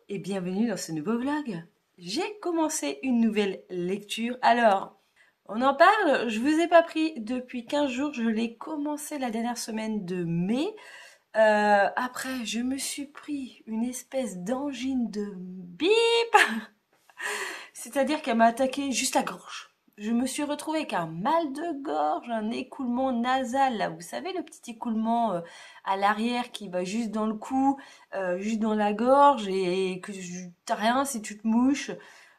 et bienvenue dans ce nouveau vlog. J'ai commencé une nouvelle lecture. Alors, on en parle, je vous ai pas pris depuis 15 jours, je l'ai commencé la dernière semaine de mai. Après, je me suis pris une espèce d'angine de bip, c'est-à-dire qu'elle m'a attaqué juste la gorge. Je me suis retrouvée avec un mal de gorge, un écoulement nasal, là, vous savez, le petit écoulement à l'arrière qui va juste dans le cou, juste dans la gorge, et que t'as rien si tu te mouches.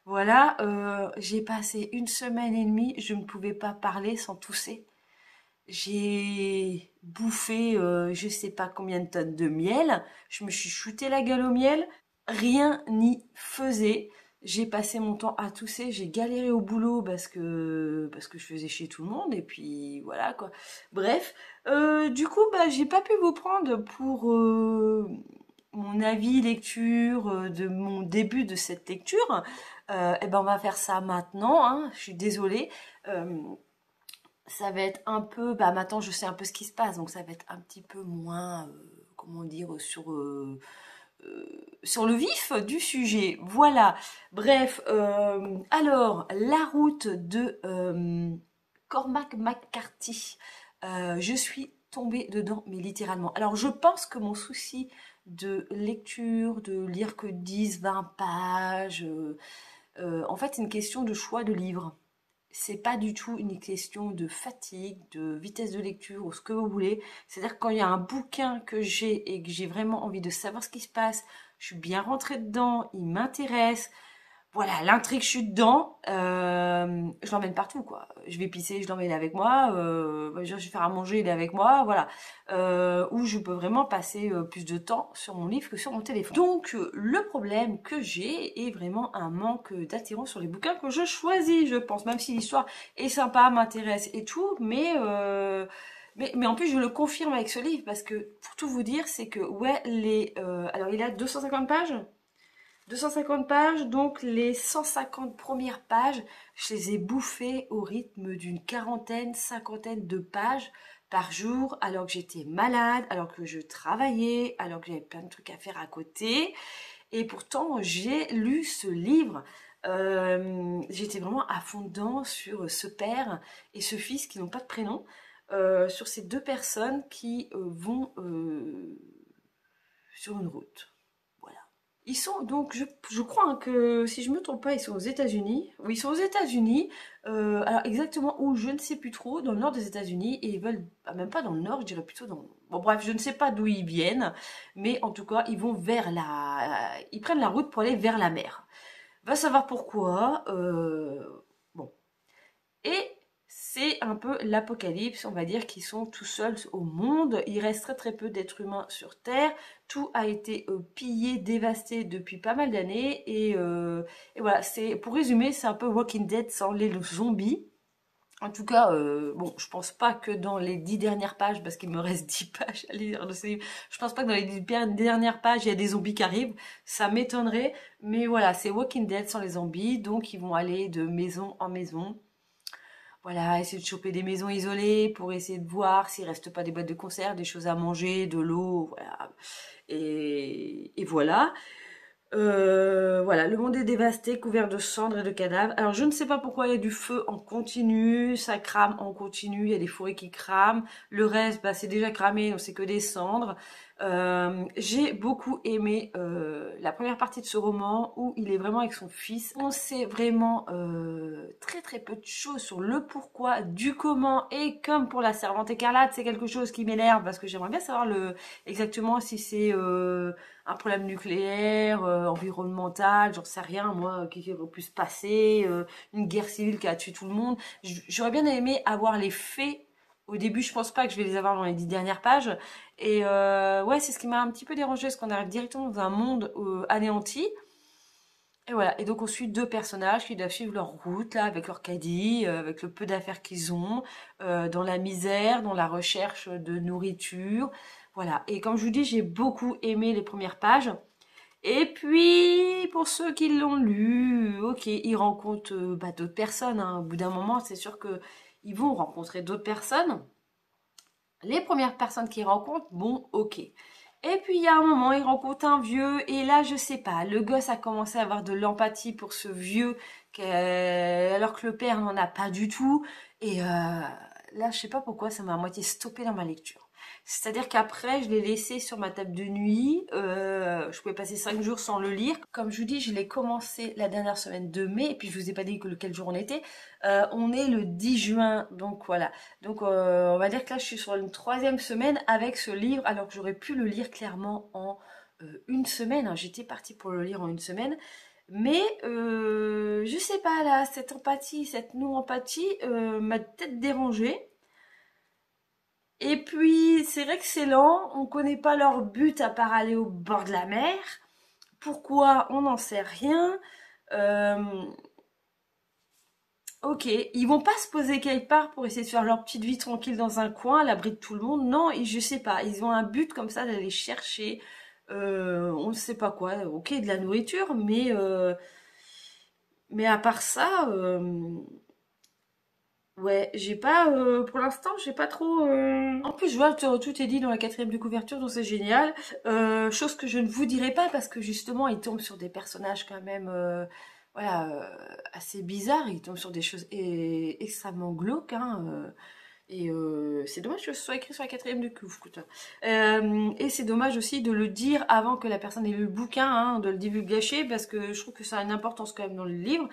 Voilà, j'ai passé une semaine et demie, je ne pouvais pas parler sans tousser. J'ai bouffé je sais pas combien de tonnes de miel, je me suis shooté la gueule au miel, rien n'y faisait. J'ai passé mon temps à tousser, j'ai galéré au boulot parce que je faisais chier tout le monde et puis voilà quoi. Bref, du coup bah j'ai pas pu vous prendre pour mon avis lecture de mon début de cette lecture. Et ben on va faire ça maintenant, hein. Je suis désolée. Euh, Ça va être un peu, bah maintenant je sais un peu ce qui se passe, donc ça va être un petit peu moins, comment dire, sur le vif du sujet. Voilà. Bref, alors la route de Cormac McCarthy. Je suis tombée dedans, mais littéralement. Alors je pense que mon souci de lecture, de lire que 10, 20 pages, en fait c'est une question de choix de livre. C'est pas du tout une question de fatigue, de vitesse de lecture ou ce que vous voulez. C'est-à-dire que quand il y a un bouquin que j'ai et que j'ai vraiment envie de savoir ce qui se passe, je suis bien rentrée dedans, il m'intéresse, voilà, l'intrigue, je suis dedans, je l'emmène partout, quoi. Je vais pisser, je l'emmène avec moi, je vais faire à manger, il est avec moi, voilà. Où je peux vraiment passer plus de temps sur mon livre que sur mon téléphone. Donc, le problème que j'ai est vraiment un manque d'attirance sur les bouquins que je choisis, je pense, même si l'histoire est sympa, m'intéresse et tout, mais en plus, je le confirme avec ce livre, parce que, pour tout vous dire, c'est que, ouais, alors il a 250 pages 250 pages, donc les 150 premières pages, je les ai bouffées au rythme d'une quarantaine, cinquantaine de pages par jour, alors que j'étais malade, alors que je travaillais, alors que j'avais plein de trucs à faire à côté. Et pourtant, j'ai lu ce livre. J'étais vraiment à fond dedans sur ce père et ce fils qui n'ont pas de prénom, sur ces deux personnes qui vont sur une route. Voilà. Ils sont donc, je crois hein, que si je me trompe pas, ils sont aux États-Unis. Oui, ils sont aux États-Unis. Alors exactement où, je ne sais plus trop, dans le nord des États-Unis. Et ils veulent, même pas dans le nord, je dirais plutôt dans. Bon, bref, je ne sais pas d'où ils viennent, mais en tout cas, ils vont vers ils prennent la route pour aller vers la mer. Va savoir pourquoi. Bon, et c'est un peu l'apocalypse, on va dire qu'ils sont tout seuls au monde. Il reste très très peu d'êtres humains sur Terre. Tout a été pillé, dévasté depuis pas mal d'années. Et voilà, pour résumer, c'est un peu Walking Dead sans les zombies. En tout cas, bon, je pense pas que dans les 10 dernières pages, parce qu'il me reste 10 pages à lire de ce livre, je pense pas que dans les 10 dernières pages, il y a des zombies qui arrivent. Ça m'étonnerait. Mais voilà, c'est Walking Dead sans les zombies. Donc, ils vont aller de maison en maison. Voilà, essayer de choper des maisons isolées pour essayer de voir s'il reste pas des boîtes de conserve, des choses à manger, de l'eau, voilà. Et voilà. Voilà, le monde est dévasté, couvert de cendres et de cadavres. Alors je ne sais pas pourquoi il y a du feu en continu, ça crame en continu, il y a des forêts qui crament. Le reste, bah, c'est déjà cramé, donc c'est que des cendres. J'ai beaucoup aimé la première partie de ce roman où il est vraiment avec son fils. On sait vraiment très très peu de choses sur le pourquoi, du comment, et comme pour la Servante écarlate, c'est quelque chose qui m'énerve parce que j'aimerais bien savoir exactement si c'est un problème nucléaire, environnemental, j'en sais rien, moi, qui aurait pu se passer, une guerre civile qui a tué tout le monde. J'aurais bien aimé avoir les faits. Au début, je pense pas que je vais les avoir dans les 10 dernières pages. Et ouais, c'est ce qui m'a un petit peu dérangé, parce qu'on arrive directement dans un monde anéanti. Et voilà, et donc on suit deux personnages qui doivent suivre leur route, là, avec leur caddie, avec le peu d'affaires qu'ils ont, dans la misère, dans la recherche de nourriture. Voilà, et comme je vous dis, j'ai beaucoup aimé les premières pages. Et puis, pour ceux qui l'ont lu, ok, ils rencontrent bah, d'autres personnes, hein. Au bout d'un moment, c'est sûr que ils vont rencontrer d'autres personnes. Les premières personnes qu'ils rencontrent, bon, ok. Et puis il y a un moment, il rencontre un vieux et là, je sais pas, le gosse a commencé à avoir de l'empathie pour ce vieux, alors que le père n'en a pas du tout. Et là, je sais pas pourquoi, ça m'a à moitié stoppé dans ma lecture. C'est-à-dire qu'après, je l'ai laissé sur ma table de nuit. Je pouvais passer 5 jours sans le lire. Comme je vous dis, je l'ai commencé la dernière semaine de mai. Et puis, je vous ai pas dit lequel jour on était. On est le 10 juin. Donc, voilà. Donc, on va dire que là, je suis sur une 3e semaine avec ce livre. Alors que j'aurais pu le lire clairement en une semaine. Hein. J'étais partie pour le lire en une semaine. Mais je sais pas là, cette empathie, cette non-empathie m'a peut-être dérangée. Et puis c'est vrai que c'est lent, on connaît pas leur but à part aller au bord de la mer. Pourquoi? On n'en sait rien. Euh, ok, ils vont pas se poser quelque part pour essayer de faire leur petite vie tranquille dans un coin à l'abri de tout le monde. Non, je sais pas, ils ont un but comme ça d'aller chercher. On ne sait pas quoi. Ok, de la nourriture, mais à part ça. Ouais, j'ai pas, pour l'instant, j'ai pas trop. En plus, je vois que tout est dit dans la 4e de couverture, donc c'est génial. Chose que je ne vous dirai pas parce que justement, il tombe sur des personnages quand même, voilà, assez bizarres. Il tombe sur des choses extrêmement glauques, hein. Et c'est dommage que ce soit écrit sur la 4e de couve, putain. Et c'est dommage aussi de le dire avant que la personne ait lu le bouquin, hein, de le divulgacher, parce que je trouve que ça a une importance quand même dans le livre.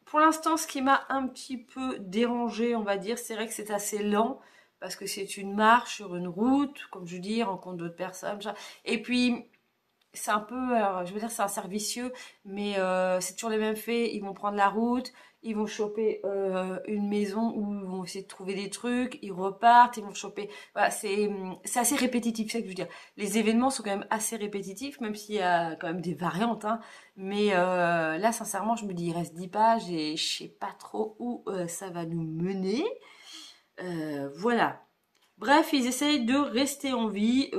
Pour l'instant, ce qui m'a un petit peu dérangé, on va dire, c'est vrai que c'est assez lent, parce que c'est une marche sur une route, comme je dis, rencontre d'autres personnes, ça. Et puis, c'est un peu, alors, je veux dire, c'est un cercle vicieux, mais c'est toujours les mêmes faits. Ils vont prendre la route, ils vont choper une maison où ils vont essayer de trouver des trucs, ils repartent, ils vont choper. Voilà, c'est assez répétitif, c'est ce que je veux dire. Les événements sont quand même assez répétitifs, même s'il y a quand même des variantes, hein. Mais là, sincèrement, je me dis, il reste 10 pages et je sais pas trop où ça va nous mener. Voilà. Bref, ils essayent de rester en vie.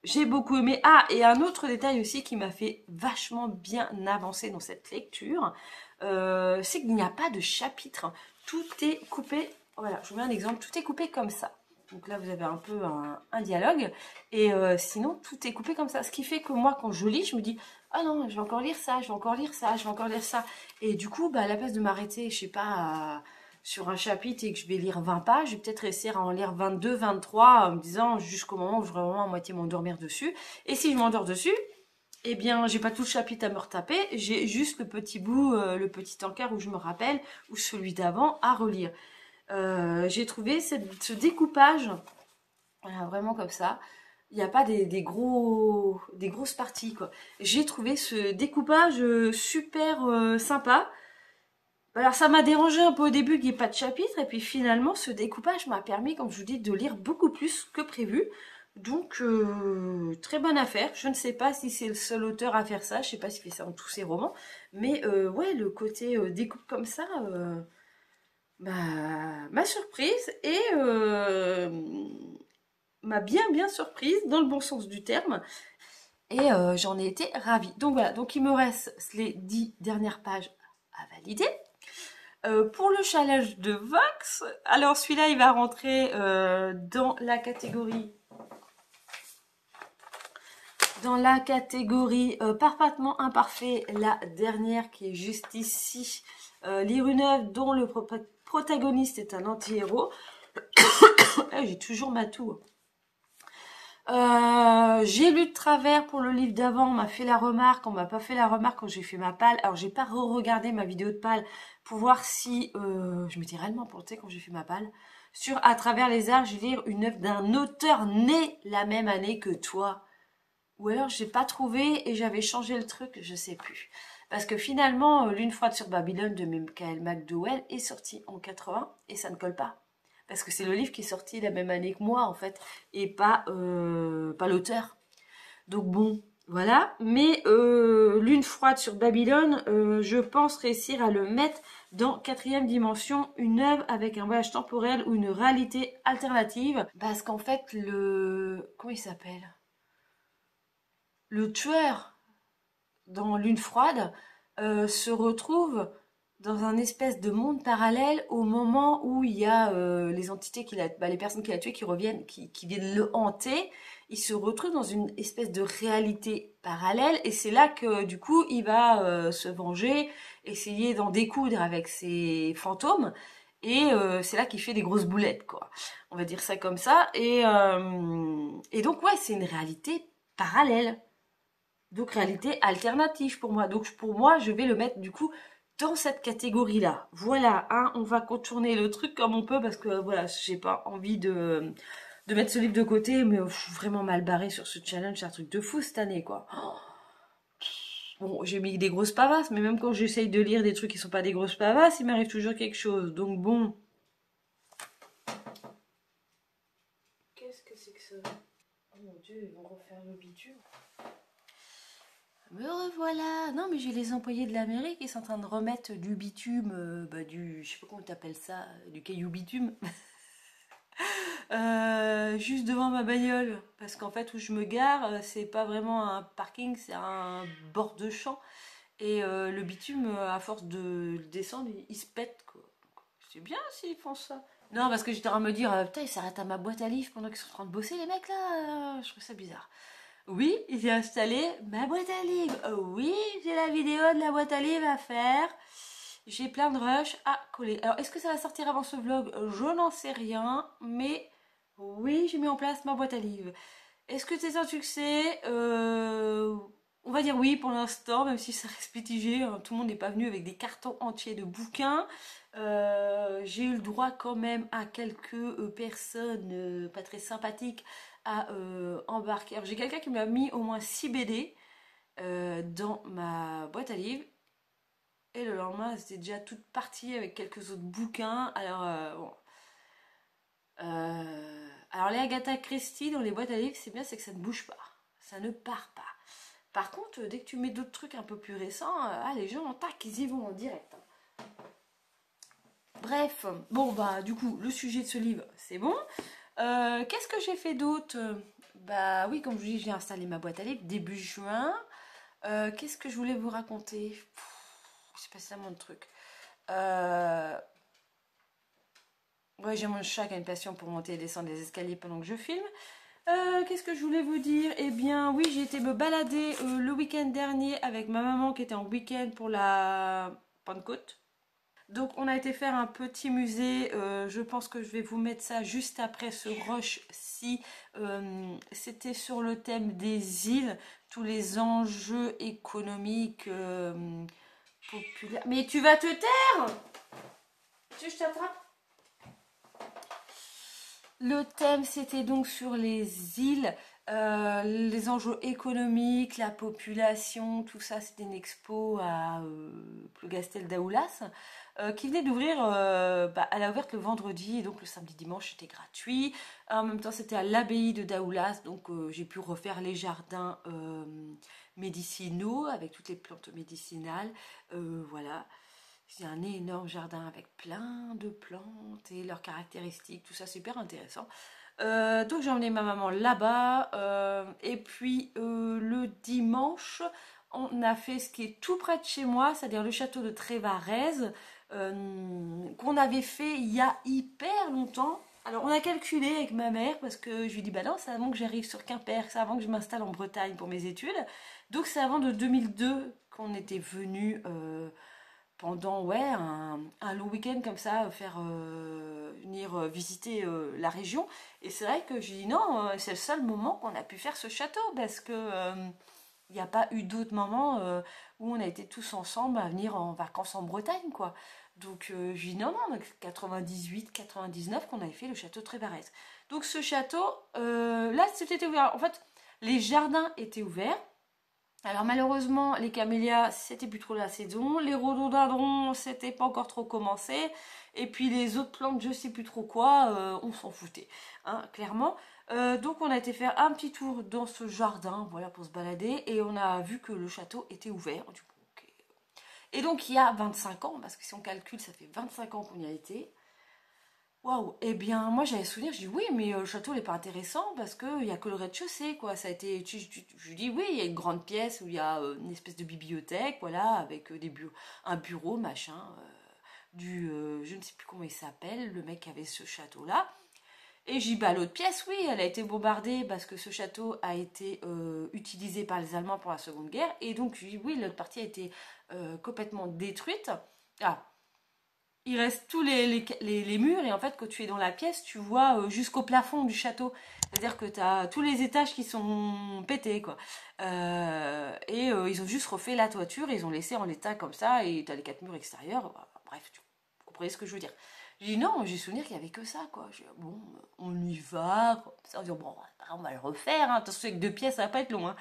J'ai beaucoup aimé. Ah, et un autre détail aussi qui m'a fait vachement bien avancer dans cette lecture, c'est qu'il n'y a pas de chapitre. Tout est coupé. Voilà, je vous mets un exemple. Tout est coupé comme ça. Donc là, vous avez un peu un dialogue. Et sinon, tout est coupé comme ça. Ce qui fait que moi, quand je lis, je me dis, ah non, je vais encore lire ça, je vais encore lire ça, je vais encore lire ça. Et du coup, bah, à la place de m'arrêter, je sais pas, sur un chapitre et que je vais lire 20 pages, je vais peut-être essayer à en lire 22, 23, en me disant jusqu'au moment où je vais vraiment à moitié m'endormir dessus. Et si je m'endors dessus, eh bien, j'ai pas tout le chapitre à me retaper, j'ai juste le petit bout, le petit encart où je me rappelle, ou celui d'avant à relire. J'ai trouvé ce découpage, voilà, vraiment comme ça. Il n'y a pas des grosses parties, quoi. J'ai trouvé ce découpage super sympa. Alors ça m'a dérangé un peu au début qu'il n'y ait pas de chapitre, et puis finalement ce découpage m'a permis, comme je vous dis, de lire beaucoup plus que prévu. Donc très bonne affaire. Je ne sais pas si c'est le seul auteur à faire ça, je ne sais pas s'il fait ça dans tous ses romans, mais ouais, le côté découpe comme ça m'a surprise et m'a bien surprise dans le bon sens du terme. Et j'en ai été ravie. Donc voilà, donc il me reste les 10 dernières pages à valider. Pour le challenge de Vox, alors celui-là il va rentrer dans la catégorie parfaitement imparfait, la dernière qui est juste ici, lire une œuvre dont le protagoniste est un anti-héros. J'ai toujours ma toux. J'ai lu de travers pour le livre d'avant, on m'a fait la remarque, on m'a pas fait la remarque quand j'ai fait ma palle. Alors j'ai pas re-regardé ma vidéo de palle pour voir si je m'étais réellement plantée quand j'ai fait ma palle. Sur À travers les arts, je vais lire une œuvre d'un auteur né la même année que toi. Ou alors j'ai pas trouvé et j'avais changé le truc, je sais plus. Parce que finalement, Lune froide sur Babylone de Michael McDowell est sorti en 80 et ça ne colle pas. Parce que c'est le livre qui est sorti la même année que moi, en fait, et pas l'auteur. Donc bon, voilà. Mais Lune froide sur Babylone, je pense réussir à le mettre dans 4e dimension, une œuvre avec un voyage temporel ou une réalité alternative. Parce qu'en fait, comment il s'appelle? Le tueur dans Lune froide se retrouve dans un espèce de monde parallèle au moment où il y a les entités les personnes qu'il a tuées qui reviennent, qui viennent le hanter. Il se retrouve dans une espèce de réalité parallèle et c'est là que du coup il va se venger, essayer d'en découdre avec ses fantômes et c'est là qu'il fait des grosses boulettes quoi. On va dire ça comme ça et donc ouais c'est une réalité parallèle. Donc réalité alternative pour moi. Donc pour moi, je vais le mettre du coup dans cette catégorie-là. Voilà, hein, on va contourner le truc comme on peut parce que voilà, j'ai pas envie de mettre ce livre de côté, mais je suis vraiment mal barrée sur ce challenge, c'est un truc de fou cette année quoi. Bon, j'ai mis des grosses pavasses, mais même quand j'essaye de lire des trucs qui sont pas des grosses pavasses, il m'arrive toujours quelque chose. Donc bon. Qu'est-ce que c'est que ça? Oh mon dieu, ils vont refaire le bitume. Me revoilà. Non, mais j'ai les employés de la mairie qui sont en train de remettre du bitume, je sais pas comment t'appelles ça, du caillou bitume, juste devant ma bagnole. Parce qu'en fait, où je me gare, c'est pas vraiment un parking, c'est un bord de champ. Et le bitume, à force de descendre, il se pète, quoi. C'est bien s'ils font ça. Non, parce que j'étais en train de me dire, putain, ils s'arrêtent à ma boîte à livres pendant qu'ils sont en train de bosser, les mecs là. Je trouve ça bizarre. Oui, j'ai installé ma boîte à livres. Oui, j'ai la vidéo de la boîte à livres à faire. J'ai plein de rushs à coller. Alors, est-ce que ça va sortir avant ce vlog? Je n'en sais rien. Mais oui, j'ai mis en place ma boîte à livres. Est-ce que c'est un succès? On va dire oui pour l'instant, même si ça reste mitigé. Hein. Tout le monde n'est pas venu avec des cartons entiers de bouquins. J'ai eu le droit quand même à quelques personnes pas très sympathiques à embarquer. Alors j'ai quelqu'un qui m'a mis au moins 6 BD dans ma boîte à livres. Et le lendemain, elles étaient déjà toutes parties avec quelques autres bouquins. Alors, bon. Alors, les Agatha Christie dans les boîtes à livres, c'est bien, c'est que ça ne bouge pas. Ça ne part pas. Par contre, dès que tu mets d'autres trucs un peu plus récents, les gens, tac, ils y vont en direct. Hein. Bref, bon, bah, du coup, le sujet de ce livre, c'est bon. Qu'est-ce que j'ai fait d'autre? Bah oui, comme je vous dis, j'ai installé ma boîte à livres début juin. Qu'est-ce que je voulais vous raconter? C'est pas tellement de trucs. Ouais, j'ai mon chat qui a une passion pour monter et descendre les escaliers pendant que je filme. Qu'est-ce que je voulais vous dire? Eh bien, oui, j'ai été me balader le week-end dernier avec ma maman qui était en week-end pour la Pentecôte. Donc, on a été faire un petit musée. Je pense que je vais vous mettre ça juste après ce rush-ci. C'était sur le thème des îles, tous les enjeux économiques populaires. Mais tu vas te taire! Tu veux que je t'attrape? Le thème, c'était donc sur les îles, les enjeux économiques, la population, tout ça. C'était une expo à Plougastel d'Aoulas qui venait d'ouvrir. Elle a ouvert le vendredi, et donc le samedi dimanche c'était gratuit. En même temps, c'était à l'abbaye de Daoulas, donc j'ai pu refaire les jardins médicinaux avec toutes les plantes médicinales. Voilà. C'est un énorme jardin avec plein de plantes et leurs caractéristiques, tout ça super intéressant. Donc j'ai emmené ma maman là-bas et puis le dimanche on a fait ce qui est tout près de chez moi, c'est-à-dire le château de Trévarez qu'on avait fait il y a hyper longtemps. Alors on a calculé avec ma mère parce que je lui dis bah non c'est avant que j'arrive sur Quimper, c'est avant que je m'installe en Bretagne pour mes études. Donc c'est avant de 2002 qu'on était venu pendant ouais, un long week-end comme ça, venir visiter la région. Et c'est vrai que je dis non, c'est le seul moment qu'on a pu faire ce château parce que il n'y a pas eu d'autres moments où on a été tous ensemble à venir en vacances en Bretagne, quoi. Donc je dis non, non, 98, 99 qu'on avait fait le château de Trévarez. Donc ce château, là c'était ouvert. En fait, les jardins étaient ouverts. Alors malheureusement, les camélias, c'était plus trop la saison. Les rhododendrons, c'était pas encore trop commencé. Et puis les autres plantes, je sais plus trop quoi, on s'en foutait, hein, clairement. Donc on a été faire un petit tour dans ce jardin, voilà, pour se balader. Et on a vu que le château était ouvert. Du coup, ok. Et donc il y a 25 ans, parce que si on calcule, ça fait 25 ans qu'on y a été. Waouh! Eh bien, moi j'avais souvenir, je dis oui, mais le château n'est pas intéressant parce qu'il n'y a que le rez-de-chaussée, quoi. Ça a été, je dis oui, il y a une grande pièce où il y a une espèce de bibliothèque, voilà, avec un bureau, machin, je ne sais plus comment il s'appelle, le mec qui avait ce château-là. Et j'y bah l'autre pièce, oui, elle a été bombardée parce que ce château a été utilisé par les Allemands pour la Seconde Guerre. Et donc, je dis oui, l'autre partie a été complètement détruite. Ah, il reste tous les murs et en fait quand tu es dans la pièce tu vois jusqu'au plafond du château, c'est à dire que tu as tous les étages qui sont pétés quoi. Ils ont juste refait la toiture, ils ont laissé en l'état comme ça et tu as les quatre murs extérieurs. Bref, tu comprenez ce que je veux dire. J'ai dit non, j'ai souvenir qu'il n'y avait que ça quoi. J'ai dit, bon, on y va quoi. Ça, on dit, bon, on va le refaire, hein. Attention avec deux pièces ça va pas être long, hein.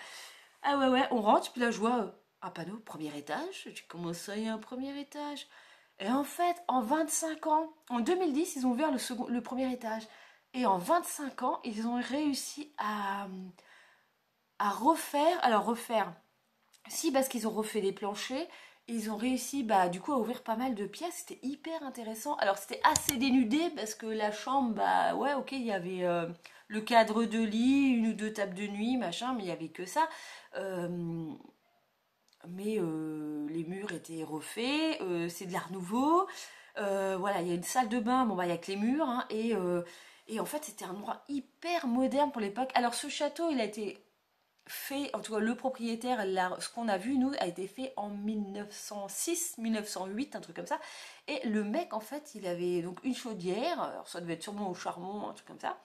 Ah ouais ouais, on rentre puis là je vois un panneau premier étage. Je dis comment ça il y a un premier étage? Et en fait, en 25 ans, en 2010, ils ont ouvert le premier étage. Et en 25 ans, ils ont réussi à refaire. Alors, refaire, si, parce qu'ils ont refait les planchers. Ils ont réussi, bah, du coup, à ouvrir pas mal de pièces. C'était hyper intéressant. Alors, c'était assez dénudé parce que la chambre, bah, ouais, ok, il y avait le cadre de lit, une ou deux tables de nuit, machin, mais il n'y avait que ça. Euh, mais les murs étaient refaits, c'est de l'art nouveau. Voilà, il y a une salle de bain, bon bah il y a que les murs, hein, et en fait c'était un endroit hyper moderne pour l'époque. Alors ce château, il a été fait, en tout cas le propriétaire, ce qu'on a vu nous, a été fait en 1906, 1908, un truc comme ça. Et le mec en fait, il avait donc une chaudière, alors ça devait être sûrement au charbon, un truc comme ça.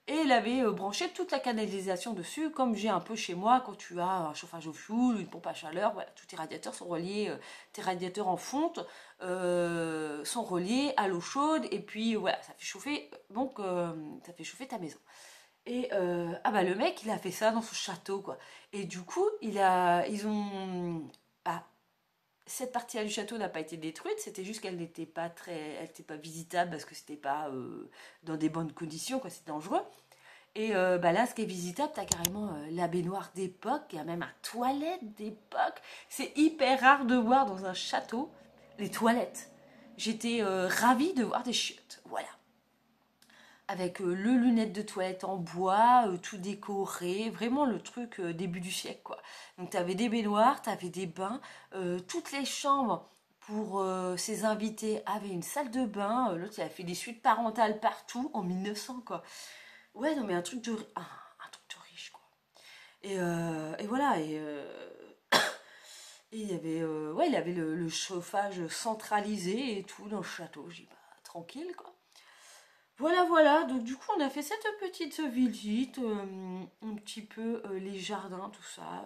Et il avait branché toute la canalisation dessus, comme j'ai un peu chez moi quand tu as un chauffage au fioul, une pompe à chaleur. Voilà, tous tes radiateurs sont reliés, tes radiateurs en fonte sont reliés à l'eau chaude, et puis voilà, ça fait chauffer, donc ça fait chauffer ta maison. Et ah bah le mec, il a fait ça dans son château, quoi. Et du coup, ils ont, bah, cette partie-là du château n'a pas été détruite, c'était juste qu'elle n'était pas elle n'était pas visitable parce que c'était pas dans des bonnes conditions, quoi, c'est dangereux. Et bah là, ce qui est visitable, t'as carrément la baignoire d'époque, il y a même un toilette d'époque. C'est hyper rare de voir dans un château les toilettes. J'étais ravie de voir des chiottes, voilà. Avec le lunette de toilette en bois, tout décoré, vraiment le truc début du siècle, quoi. Donc t'avais des baignoires, t'avais des bains, toutes les chambres pour ses invités avaient une salle de bain. L'autre, il a fait des suites parentales partout en 1900, quoi. Ouais, non, mais un truc de riche, quoi. Et voilà, et il y avait, ouais, il avait le chauffage centralisé et tout dans le château. J'ai dit, bah, tranquille, quoi. Voilà, voilà, donc du coup, on a fait cette petite visite, un petit peu les jardins, tout ça.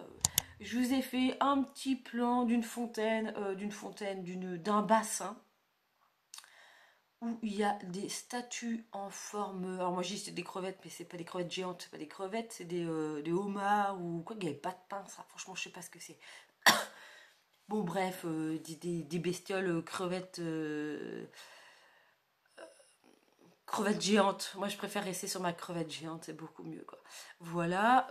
Je vous ai fait un petit plan d'un bassin où il y a des statues en forme. Alors moi je dis c'est des crevettes, mais c'est pas des crevettes géantes, c'est pas des crevettes, c'est des homards ou quoi, il n'y avait pas de pain, ça. Franchement, je sais pas ce que c'est. Bon, bref, des bestioles crevettes géantes. Moi je préfère rester sur ma crevette géante, c'est beaucoup mieux quoi. Voilà.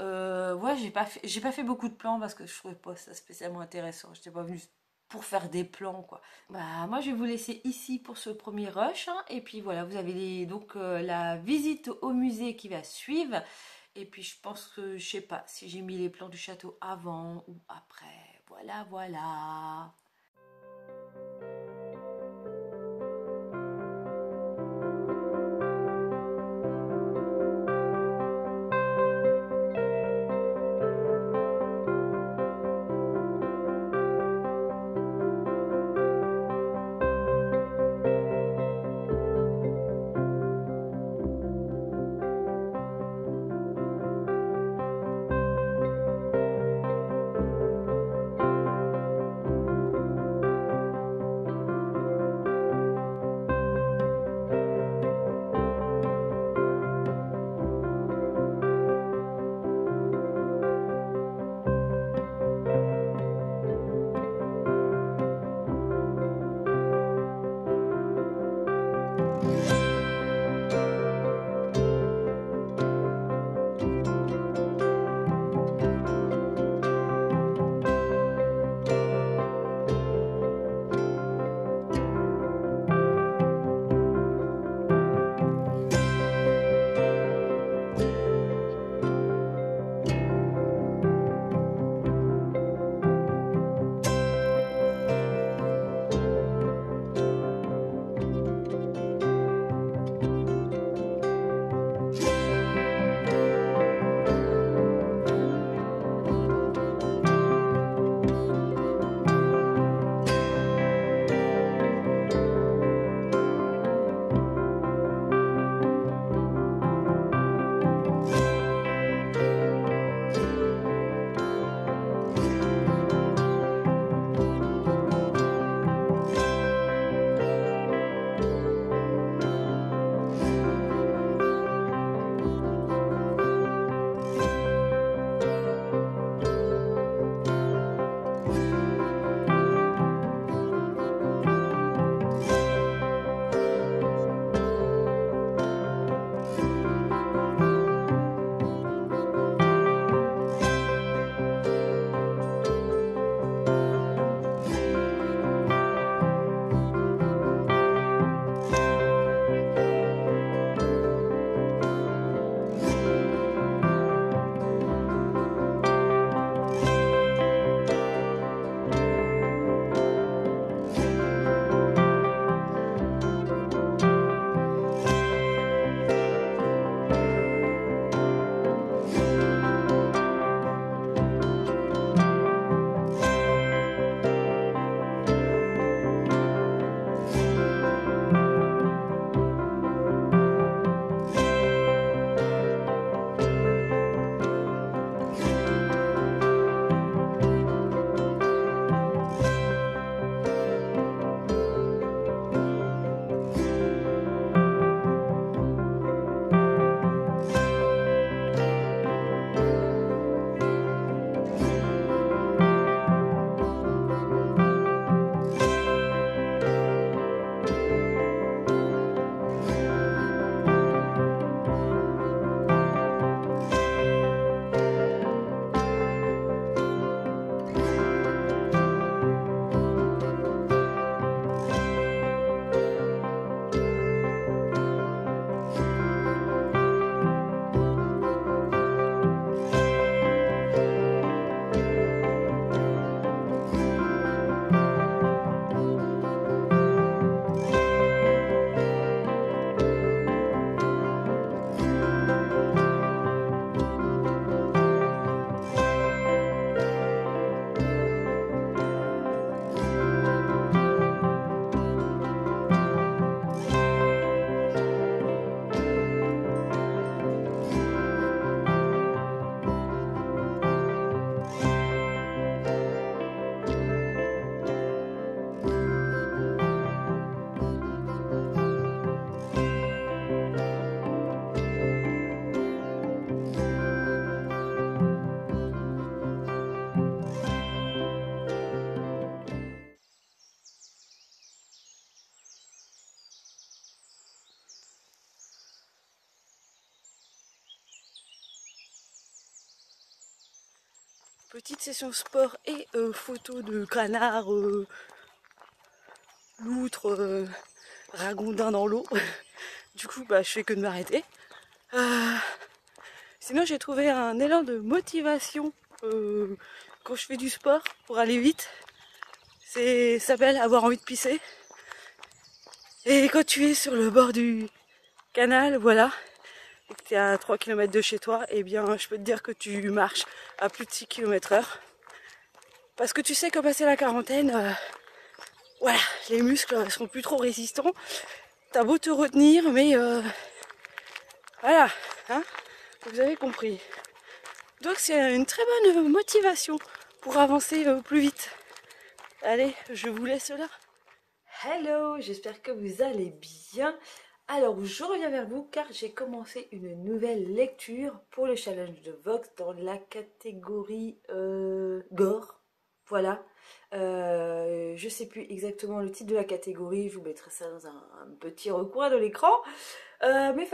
Ouais, j'ai pas fait beaucoup de plans parce que je trouvais pas ça spécialement intéressant. J'étais pas venue pour faire des plans quoi. Bah moi je vais vous laisser ici pour ce premier rush, hein. Et puis voilà, vous avez donc la visite au musée qui va suivre. Et puis je pense que je sais pas si j'ai mis les plans du château avant ou après. Voilà, voilà. petite session sport et photo de canard, loutre, ragondin dans l'eau. Du coup, bah, je fais que de m'arrêter. Sinon, j'ai trouvé un élan de motivation quand je fais du sport pour aller vite. Ça s'appelle avoir envie de pisser. Et quand tu es sur le bord du canal, voilà, et que tu es à 3 km de chez toi, eh bien, je peux te dire que tu marches à plus de 6 km/h. Parce que tu sais que passer la quarantaine, voilà, les muscles sont plus trop résistants. T'as beau te retenir, mais voilà, hein, vous avez compris. Donc c'est une très bonne motivation pour avancer plus vite. Allez, je vous laisse là. Hello, j'espère que vous allez bien. Alors, je reviens vers vous car j'ai commencé une nouvelle lecture pour le challenge de Vox dans la catégorie gore. Voilà. Je sais plus exactement le titre de la catégorie, je vous mettrai ça dans un petit recoin de l'écran. Mais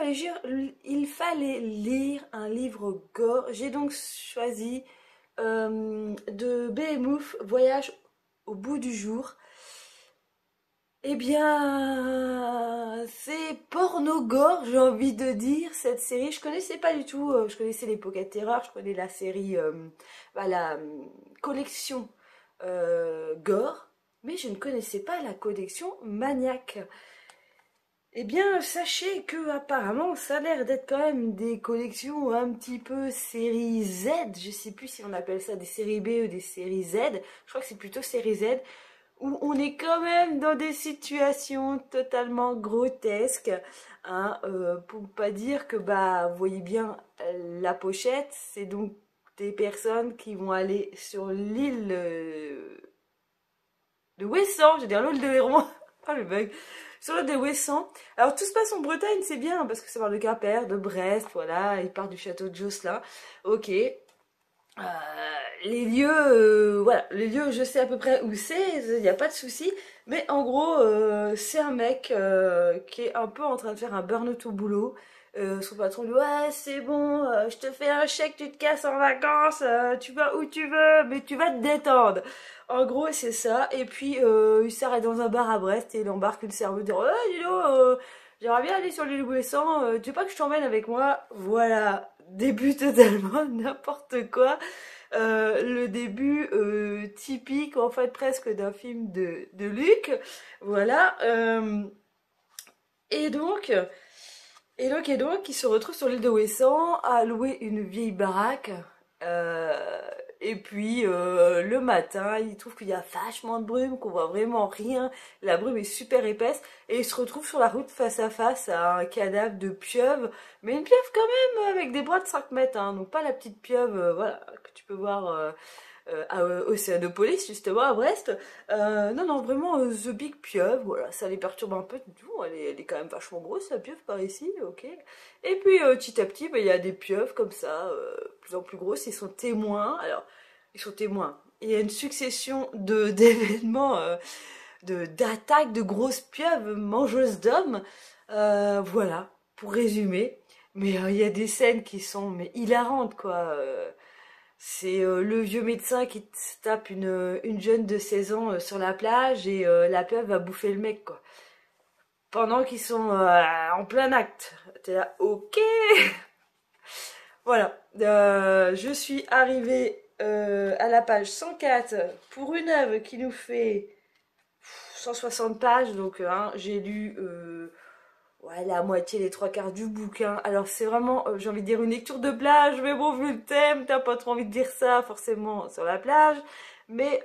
il fallait lire un livre gore. J'ai donc choisi de Behemoth, Voyage au bout du jour. Eh bien, c'est porno-gore, j'ai envie de dire, cette série. Je connaissais pas du tout, je connaissais les Pocket Terror, je connais la série, la collection gore, mais je ne connaissais pas la collection Maniac. Eh bien, sachez que apparemment, ça a l'air d'être quand même des collections un petit peu série Z. Je sais plus si on appelle ça des séries B ou des séries Z. Je crois que c'est plutôt série Z où on est quand même dans des situations totalement grotesques, hein, pour pas dire que, bah, vous voyez bien la pochette, c'est donc des personnes qui vont aller sur l'île de Ouessant, je veux dire l'île de Héron, ah le bug, sur l'île de Ouessant. Alors tout se passe en Bretagne, c'est bien, parce que ça parle de Quimper, de Brest, voilà, il part du château de Josselin, ok. Les lieux, voilà, les lieux, je sais à peu près où c'est, il n'y a pas de souci. Mais en gros, c'est un mec qui est un peu en train de faire un burn-out au boulot. Son patron lui dit ouais, c'est bon, je te fais un chèque, tu te casses en vacances, tu vas où tu veux, mais tu vas te détendre. En gros, c'est ça. Et puis, il s'arrête dans un bar à Brest et il embarque une serveuse dire ouais, dis donc, j'aimerais bien aller sur l'île Ouessant, tu veux pas que je t'emmène avec moi? Voilà, début totalement n'importe quoi. Le début typique en fait presque d'un film de Luc. Voilà. Et donc, il se retrouve sur l'île de Ouessant à louer une vieille baraque. Et puis le matin, il trouve qu'il y a vachement de brume, qu'on voit vraiment rien. La brume est super épaisse et il se retrouve sur la route face à face à un cadavre de pieuvre, mais une pieuvre quand même avec des bras de 5 mètres, hein, donc pas la petite pieuvre, voilà, que tu peux voir à Océanopolis justement à Brest. Non, non, vraiment The Big Pieuvre, voilà, ça les perturbe un peu du tout. Elle est quand même vachement grosse la pieuvre par ici, ok. Et puis petit à petit, bah, il y a des pieuvres comme ça, plus en plus grosses, ils sont témoins. Alors, ils sont témoins. Il y a une succession de d'événements, d'attaques de grosses pieuvres mangeuses d'hommes. Voilà, pour résumer. Mais il y a des scènes qui sont mais hilarantes, quoi. C'est le vieux médecin qui se tape une jeune de 16 ans sur la plage et la pieuvre va bouffer le mec, quoi. Pendant qu'ils sont en plein acte. T'es là, ok. Voilà. Je suis arrivée à la page 104 pour une œuvre qui nous fait 160 pages. Donc hein, j'ai lu ouais, la moitié, les trois quarts du bouquin. Alors c'est vraiment, j'ai envie de dire une lecture de plage, mais bon, vu le thème, t'as pas trop envie de dire ça forcément sur la plage. Mais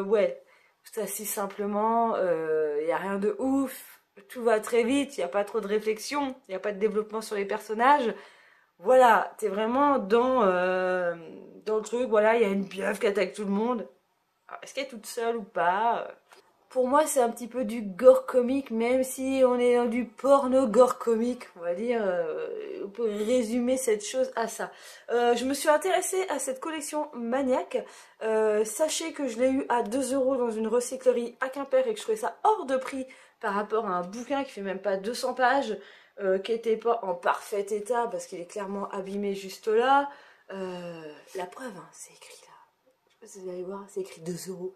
ouais, c'est assez simplement, y a rien de ouf, tout va très vite, y a pas trop de réflexion, y a pas de développement sur les personnages. Voilà, t'es vraiment dans le truc, voilà, il y a une pieuvre qui attaque tout le monde. Alors, est-ce qu'elle est toute seule ou pas? Pour moi, c'est un petit peu du gore comique, même si on est dans du porno gore comique, on va dire. On peut résumer cette chose à ça. Je me suis intéressée à cette collection Maniac. Sachez que je l'ai eu à 2 € dans une recyclerie à Quimper et que je trouvais ça hors de prix par rapport à un bouquin qui fait même pas 200 pages, qui était pas en parfait état parce qu'il est clairement abîmé juste là. La preuve, hein, c'est écrit là. Je sais pas si vous allez voir, c'est écrit 2 euros.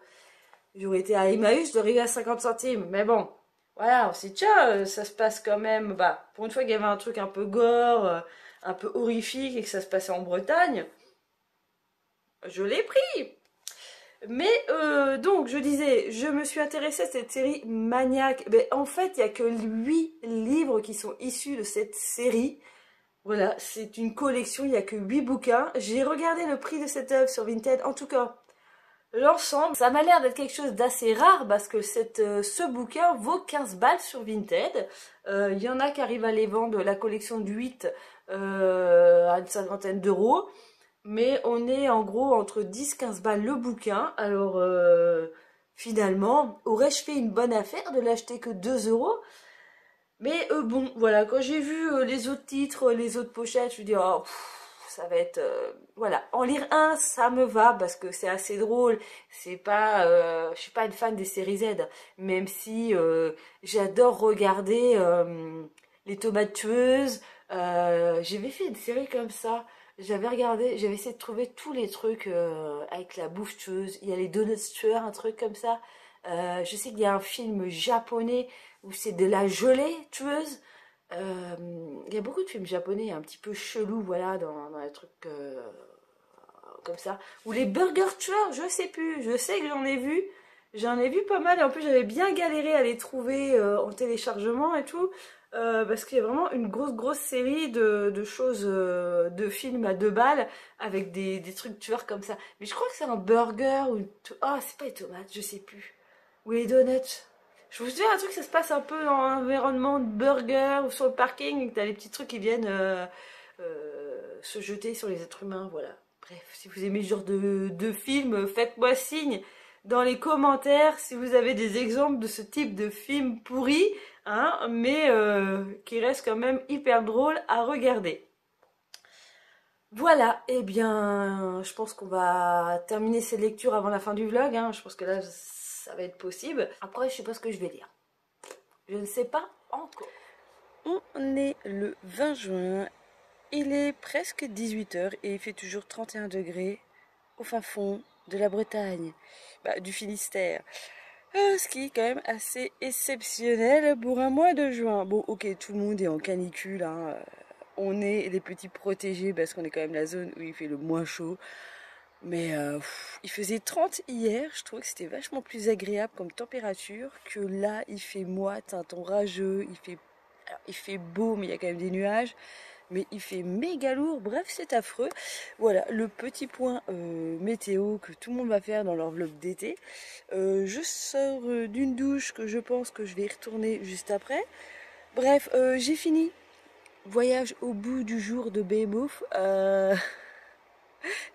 J'aurais été à Emmaüs, je dois arriver à 50 centimes. Mais bon, voilà, on s'est dit, tiens, ça se passe quand même. Bah, pour une fois qu'il y avait un truc un peu gore, un peu horrifique et que ça se passait en Bretagne, je l'ai pris. Mais donc, je disais, je me suis intéressée à cette série Maniac. Mais en fait, il n'y a que 8 livres qui sont issus de cette série. Voilà, c'est une collection, il n'y a que 8 bouquins. J'ai regardé le prix de cette œuvre sur Vinted. En tout cas, l'ensemble, ça m'a l'air d'être quelque chose d'assez rare parce que ce bouquin vaut 15 balles sur Vinted. Il y en a qui arrivent à les vendre, la collection de 8 à une cinquantaine d'euros. Mais on est en gros entre 10-15 balles le bouquin. Alors finalement, aurais-je fait une bonne affaire de l'acheter que 2 euros? Mais bon, voilà, quand j'ai vu les autres titres, les autres pochettes, je me dis, oh, ça va être... voilà, en lire un, ça me va, parce que c'est assez drôle. C'est pas... je suis pas une fan des séries Z, même si j'adore regarder Les Tomates Tueuses. J'avais fait une série comme ça. J'avais regardé, j'avais essayé de trouver tous les trucs avec la bouffe tueuse. Il y a les Donuts tueurs, un truc comme ça. Je sais qu'il y a un film japonais où c'est de la gelée tueuse. Il y a beaucoup de films japonais un petit peu chelous, voilà, dans les trucs comme ça. Ou les burgers tueurs, je sais plus. Je sais que j'en ai vu. J'en ai vu pas mal et en plus j'avais bien galéré à les trouver en téléchargement et tout. Parce qu'il y a vraiment une grosse série de choses, de films à 2 balles avec des trucs tueurs comme ça. Mais je crois que c'est un burger ou... Ah, c'est pas les tomates, je sais plus. Ou les donuts. Je vous dis un truc, ça se passe un peu dans un environnement de burger ou sur le parking et que t'as les petits trucs qui viennent se jeter sur les êtres humains, voilà. Bref, si vous aimez ce genre de film, faites-moi signe dans les commentaires si vous avez des exemples de ce type de film pourri, hein, mais qui reste quand même hyper drôle à regarder. Voilà, eh bien, je pense qu'on va terminer cette lecture avant la fin du vlog, hein. Je pense que là, ça va être possible. Après, je sais pas ce que je vais lire. Je ne sais pas encore. On est le 20 juin, il est presque 18 h et il fait toujours 31 degrés au fin fond de la Bretagne, du Finistère. Ce qui est quand même assez exceptionnel pour un mois de juin. Bon, ok, tout le monde est en canicule, hein. On est les petits protégés parce qu'on est quand même la zone où il fait le moins chaud. Mais il faisait 30 hier, je trouvais que c'était vachement plus agréable comme température que là, il fait moite, un temps rageux, il fait beau mais il y a quand même des nuages, mais il fait méga lourd, bref c'est affreux. Voilà le petit point météo que tout le monde va faire dans leur vlog d'été. Je sors d'une douche que je pense que je vais y retourner juste après. Bref, j'ai fini. Voyage au bout du jour de Behemoth.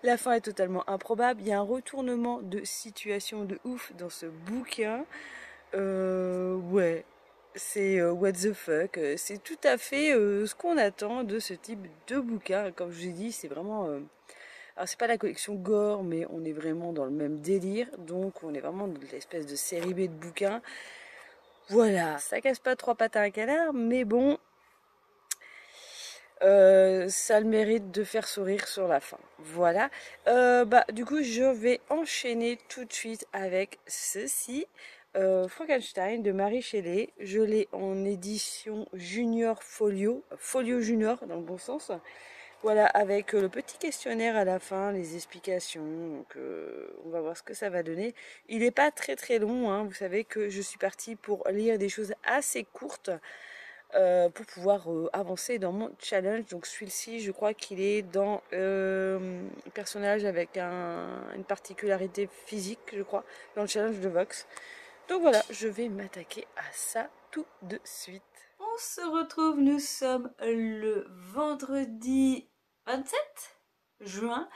La fin est totalement improbable. Il y a un retournement de situation de ouf dans ce bouquin. Ouais, c'est what the fuck. C'est tout à fait ce qu'on attend de ce type de bouquin. Comme je vous ai dit, c'est vraiment... alors c'est pas la collection gore, mais on est vraiment dans le même délire. Donc on est vraiment dans l'espèce de série B de bouquins. Voilà, ça casse pas trois pattes à un canard, mais bon... ça a le mérite de faire sourire sur la fin. Voilà. Du coup, je vais enchaîner tout de suite avec ceci. Frankenstein de Mary Shelley. Je l'ai en édition junior folio. Folio junior, dans le bon sens. Voilà, avec le petit questionnaire à la fin, les explications. Donc, on va voir ce que ça va donner. Il n'est pas très long, hein. Vous savez que je suis partie pour lire des choses assez courtes. Pour pouvoir avancer dans mon challenge. Donc celui-ci, je crois qu'il est dans un personnage avec une particularité physique, je crois, dans le challenge de Vox. Donc voilà, je vais m'attaquer à ça tout de suite. On se retrouve, nous sommes le vendredi 27 juin.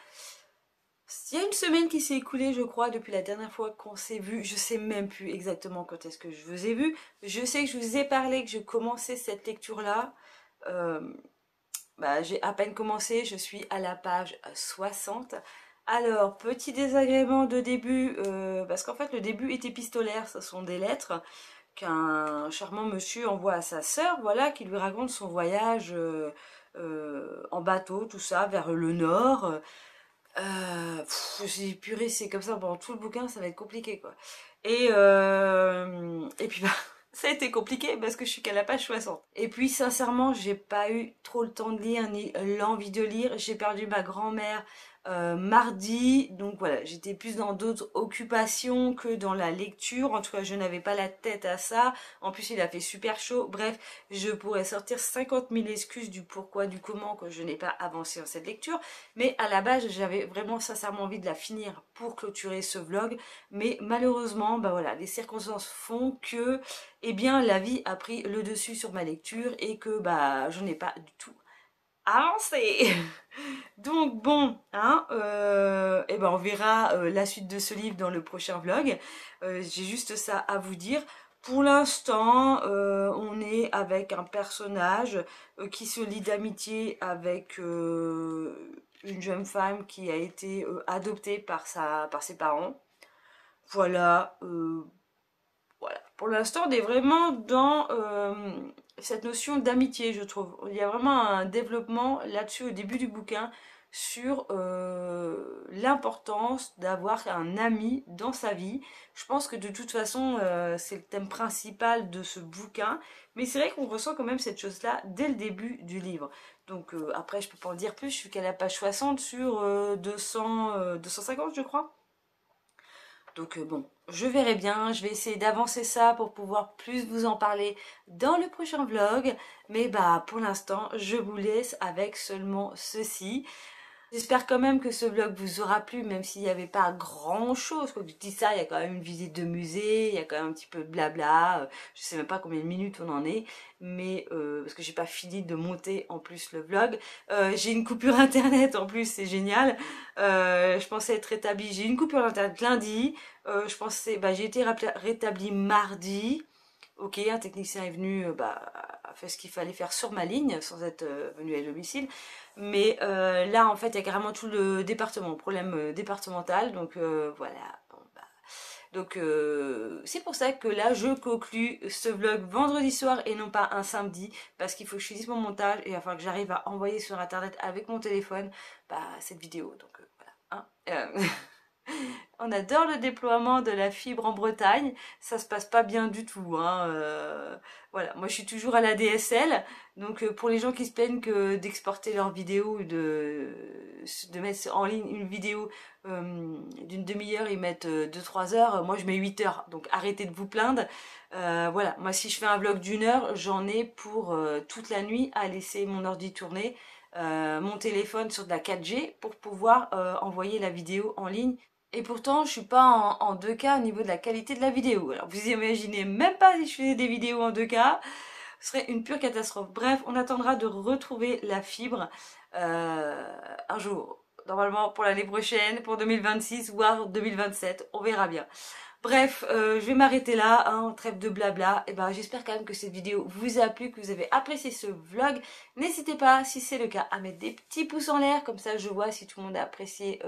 Il y a une semaine qui s'est écoulée, je crois, depuis la dernière fois qu'on s'est vu. Je sais même plus exactement quand est-ce que je vous ai vu. Je sais que je vous ai parlé que je commençais cette lecture-là. J'ai à peine commencé, je suis à la page 60. Alors, petit désagrément de début, parce qu'en fait le début est épistolaire, ce sont des lettres qu'un charmant monsieur envoie à sa sœur, voilà, qui lui raconte son voyage en bateau, tout ça, vers le nord. J'ai dit, purée, c'est comme ça pendant tout le bouquin, ça va être compliqué, quoi. Et puis, bah, ça a été compliqué parce que je suis qu'à la page 60. Et puis, sincèrement, j'ai pas eu trop le temps de lire, ni l'envie de lire. J'ai perdu ma grand-mère mardi, donc voilà, j'étais plus dans d'autres occupations que dans la lecture. En tout cas, je n'avais pas la tête à ça. En plus, il a fait super chaud. Bref, je pourrais sortir 50 000 excuses du pourquoi, du comment que je n'ai pas avancé dans cette lecture. Mais à la base, j'avais vraiment sincèrement envie de la finir pour clôturer ce vlog. Mais malheureusement, bah voilà, les circonstances font que, eh bien, la vie a pris le dessus sur ma lecture et que bah je n'ai pas du tout avancé. Donc bon, hein, et ben on verra la suite de ce livre dans le prochain vlog. J'ai juste ça à vous dire. Pour l'instant, on est avec un personnage qui se lie d'amitié avec une jeune femme qui a été adoptée par ses parents. Voilà, voilà. Pour l'instant, on est vraiment dans cette notion d'amitié, je trouve. Il y a vraiment un développement là-dessus au début du bouquin sur l'importance d'avoir un ami dans sa vie. Je pense que de toute façon, c'est le thème principal de ce bouquin. Mais c'est vrai qu'on ressent quand même cette chose-là dès le début du livre. Donc après, je peux pas en dire plus. Je suis qu'à la page 60 sur 250, je crois. Donc bon, je verrai bien, je vais essayer d'avancer ça pour pouvoir plus vous en parler dans le prochain vlog. Mais bah pour l'instant, je vous laisse avec seulement ceci. J'espère quand même que ce vlog vous aura plu, même s'il n'y avait pas grand chose. Quand je dis ça, il y a quand même une visite de musée, il y a quand même un petit peu de blabla. Je sais même pas combien de minutes on en est, mais parce que j'ai pas fini de monter en plus le vlog. J'ai une coupure internet en plus, c'est génial. Je pensais être rétablie. J'ai une coupure internet lundi. Je pensais, bah, j'ai été rétablie mardi. Ok, un technicien est venu, bah, a fait ce qu'il fallait faire sur ma ligne, sans être venu à domicile. Mais là, en fait, il y a carrément tout le département, problème départemental. Donc voilà. Bon, bah. Donc c'est pour ça que là, je conclus ce vlog vendredi soir et non pas un samedi. Parce qu'il faut que je finisse mon montage et il va falloir que j'arrive à envoyer sur internet avec mon téléphone bah, cette vidéo. Donc voilà. Hein. On adore le déploiement de la fibre en Bretagne, ça se passe pas bien du tout, hein. Voilà, moi je suis toujours à la DSL, donc pour les gens qui se plaignent que d'exporter leurs vidéos ou de mettre en ligne une vidéo d'une demi-heure, ils mettent 2-3 heures, moi je mets 8 heures, donc arrêtez de vous plaindre. Voilà, moi si je fais un vlog d'une heure, j'en ai pour toute la nuit à laisser mon ordi tourner. Mon téléphone sur de la 4G pour pouvoir envoyer la vidéo en ligne. Et pourtant, je suis pas en 2K au niveau de la qualité de la vidéo. Alors, vous imaginez même pas si je faisais des vidéos en 2K, ce serait une pure catastrophe. Bref, on attendra de retrouver la fibre un jour. Normalement pour l'année prochaine, pour 2026, voire 2027, on verra bien. Bref, je vais m'arrêter là, hein, trêve de blabla. Et ben, j'espère quand même que cette vidéo vous a plu, que vous avez apprécié ce vlog. N'hésitez pas, si c'est le cas, à mettre des petits pouces en l'air, comme ça je vois si tout le monde a apprécié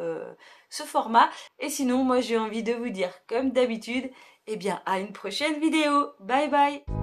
ce format. Et sinon, moi j'ai envie de vous dire, comme d'habitude, eh bien, à une prochaine vidéo. Bye bye!